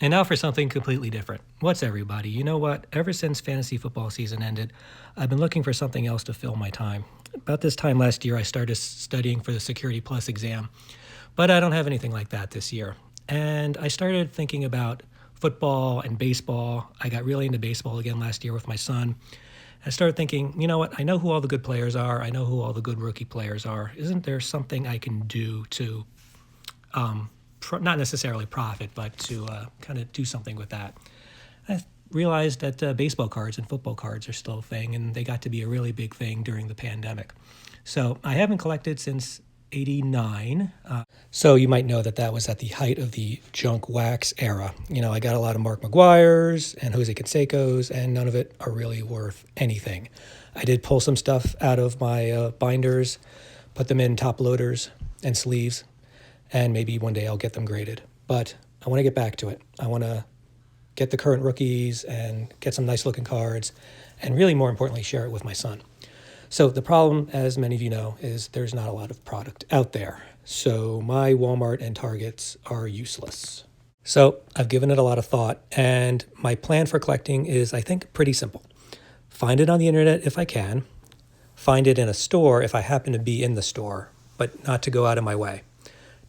And now for something completely different. What's everybody? You know what? Ever since fantasy football season ended, I've been looking for something else to fill my time. About this time last year, I started studying for the Security Plus exam, but I don't have anything like that this year. And I started thinking about football and baseball. I got really into baseball again last year with my son. I started thinking, you know what? I know who all the good players are. I know who all the good rookie players are. Isn't there something I can do to not necessarily profit, but to kind of do something with that? I realized that baseball cards and football cards are still a thing, and they got to be a really big thing during the pandemic. So I haven't collected since '89. So you might know that that was at the height of the junk wax era. You know, I got a lot of Mark McGuire's and Jose Canseco's, and none of it are really worth anything. I did pull some stuff out of my binders, put them in top loaders and sleeves, and maybe one day I'll get them graded. But I want to get back to it. I want to get the current rookies and get some nice looking cards, and really more importantly, share it with my son. So the problem, as many of you know, is there's not a lot of product out there. So my Walmart and Targets are useless. So I've given it a lot of thought, and my plan for collecting is, I think, pretty simple. Find it on the internet if I can, find it in a store if I happen to be in the store, but not to go out of my way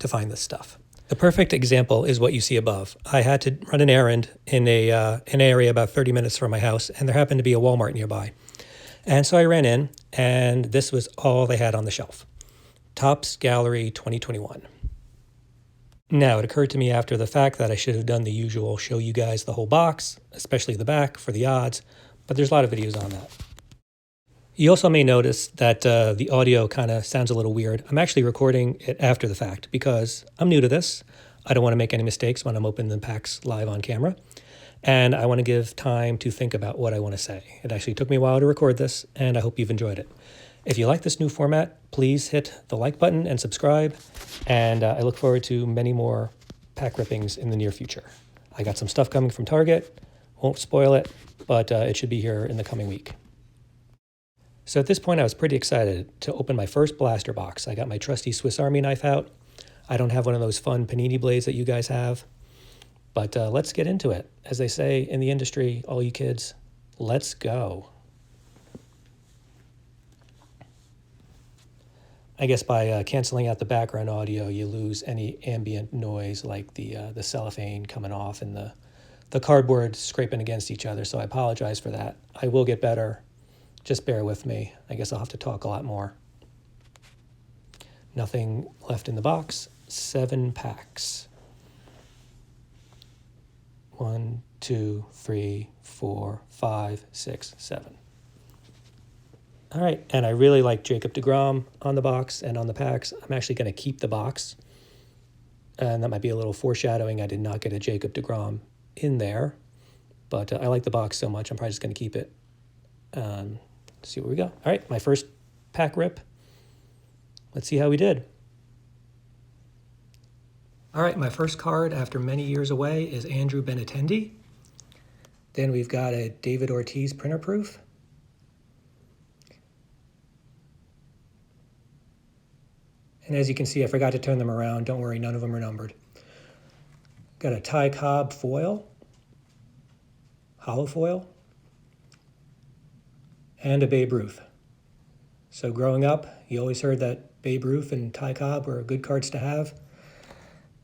to find this stuff. The perfect example is what you see above. I had to run an errand in an area about 30 minutes from my house, and there happened to be a Walmart nearby. And so I ran in, and this was all they had on the shelf. Topps Gallery 2021. Now, it occurred to me after the fact that I should have done the usual show you guys the whole box, especially the back for the odds, but there's a lot of videos on that. You also may notice that the audio kind of sounds a little weird. I'm actually recording it after the fact because I'm new to this. I don't want to make any mistakes when I'm opening the packs live on camera. And I want to give time to think about what I want to say. It actually took me a while to record this, and I hope you've enjoyed it. If you like this new format, please hit the like button and subscribe. And I look forward to many more pack rippings in the near future. I got some stuff coming from Target. Won't spoil it, but it should be here in the coming week. So at this point, I was pretty excited to open my first blaster box. I got my trusty Swiss Army knife out. I don't have one of those fun panini blades that you guys have. But let's get into it. As they say in the industry, all you kids, let's go. I guess by canceling out the background audio, you lose any ambient noise like the cellophane coming off and the cardboard scraping against each other. So I apologize for that. I will get better. Just bear with me. I guess I'll have to talk a lot more. Nothing left in the box. 7 packs. 1, 2, 3, 4, 5, 6, 7. All right, and I really like Jacob deGrom on the box and on the packs. I'm actually going to keep the box, and that might be a little foreshadowing. I did not get a Jacob deGrom in there, but I like the box so much, I'm probably just going to keep it. See where we go. All right, my first pack rip. Let's see how we did. All right, my first card after many years away is Andrew Benintendi. Then we've got a David Ortiz printer proof. And as you can see, I forgot to turn them around. Don't worry, none of them are numbered. Got a Ty Cobb foil, hollow foil, and a Babe Ruth. So growing up, you always heard that Babe Ruth and Ty Cobb were good cards to have.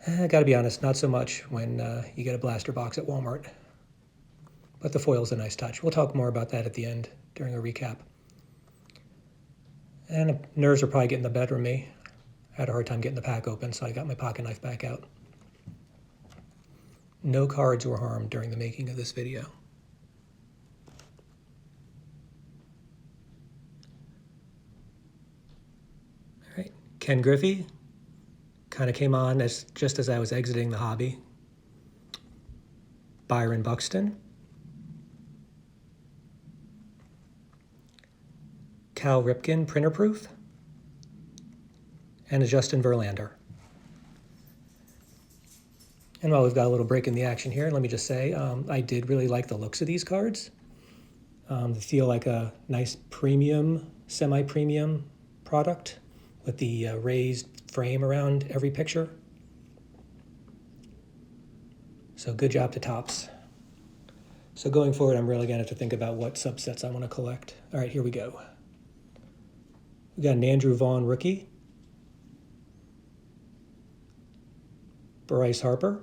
I gotta be honest, not so much when you get a blaster box at Walmart. But the foil's a nice touch. We'll talk more about that at the end during a recap. And nerves are probably getting the better of me. I had a hard time getting the pack open, so I got my pocket knife back out. No cards were harmed during the making of this video. All right, Ken Griffey. Kind of came on just as I was exiting the hobby. Byron Buxton. Cal Ripken printer proof. And a Justin Verlander. And while we've got a little break in the action here, let me just say I did really like the looks of these cards. They feel like a nice premium, semi-premium product with the raised frame around every picture. So good job to Topps. So going forward, I'm really going to have to think about what subsets I want to collect. All right, here we go. We got an Andrew Vaughn rookie. Bryce Harper.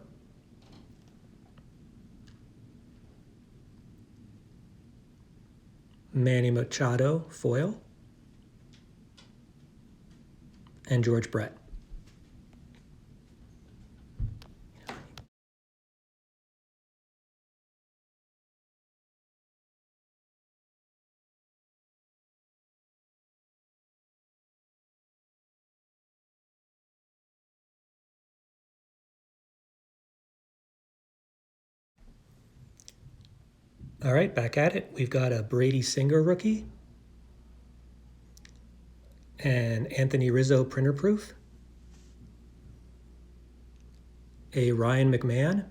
Manny Machado foil. And George Brett. All right, back at it. We've got a Brady Singer rookie, an Anthony Rizzo printer proof, a Ryan McMahon,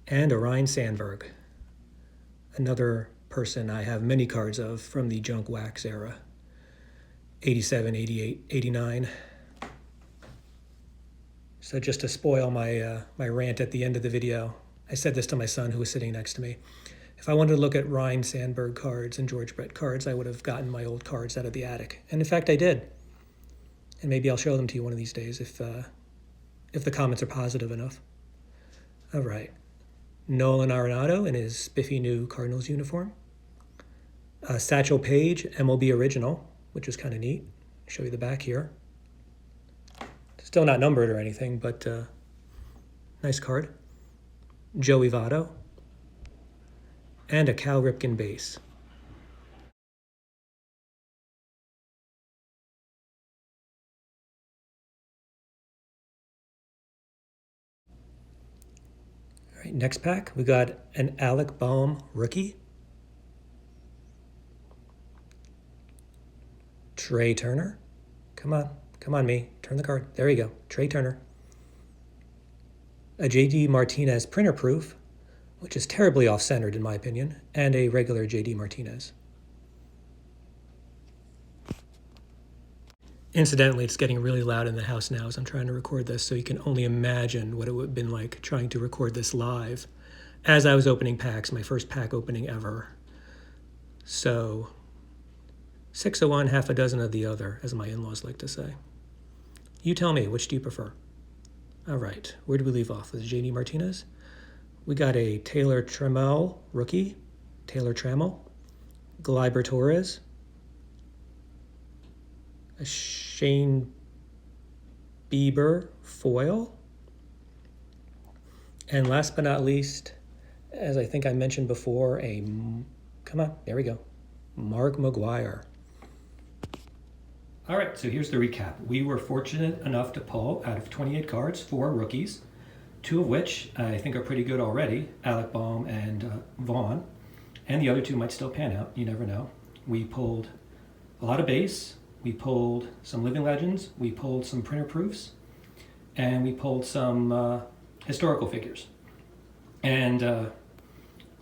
and a Ryan Sandberg. Another person I have many cards of from the junk wax era. 87, 88, 89. So just to spoil my my rant at the end of the video, I said this to my son who was sitting next to me. If I wanted to look at Ryan Sandberg cards and George Brett cards, I would have gotten my old cards out of the attic. And in fact, I did. And maybe I'll show them to you one of these days if the comments are positive enough. All right. Nolan Arenado in his spiffy new Cardinals uniform. Satchel Paige, MLB original, which is kind of neat. I'll show you the back here. Still not numbered or anything, but nice card. Joey Votto. And a Cal Ripken base. All right, next pack, we got an Alec Bohm rookie. Trey Turner. Come on, me. Turn the card. There you go. Trey Turner. A JD Martinez printer proof, which is terribly off-centered in my opinion, and a regular JD Martinez. Incidentally, it's getting really loud in the house now as I'm trying to record this, so you can only imagine what it would have been like trying to record this live as I was opening packs, my first pack opening ever. So, 6 of one, half a dozen of the other, as my in-laws like to say. You tell me, which do you prefer? All right, where did we leave off? With JD Martinez? We got a Taylor Trammell rookie, Taylor Trammell, Gleyber Torres, a Shane Bieber foil, and last but not least, as I think I mentioned before, there we go, Mark McGwire. All right, so here's the recap. We were fortunate enough to pull out of 28 cards 4 rookies, 2 of which I think are pretty good already, Alec Bohm and Vaughn, and the other 2 might still pan out, you never know. We pulled a lot of base, we pulled some living legends, we pulled some printer proofs, and we pulled some historical figures. And I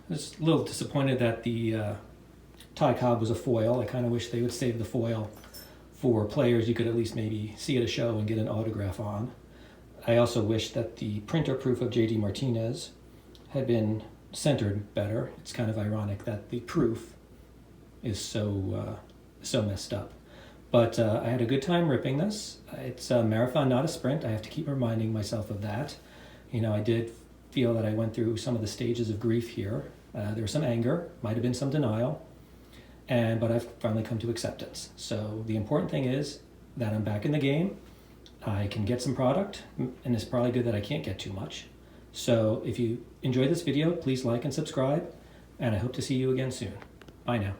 was a little disappointed that the Ty Cobb was a foil. I kind of wish they would save the foil for players you could at least maybe see at a show and get an autograph on. I also wish that the printer proof of JD Martinez had been centered better. It's kind of ironic that the proof is so messed up. But I had a good time ripping this. It's a marathon, not a sprint. I have to keep reminding myself of that. You know, I did feel that I went through some of the stages of grief here. There was some anger, might have been some denial, but I've finally come to acceptance. So the important thing is that I'm back in the game. I can get some product, and it's probably good that I can't get too much. So if you enjoyed this video, please like and subscribe, and I hope to see you again soon. Bye now.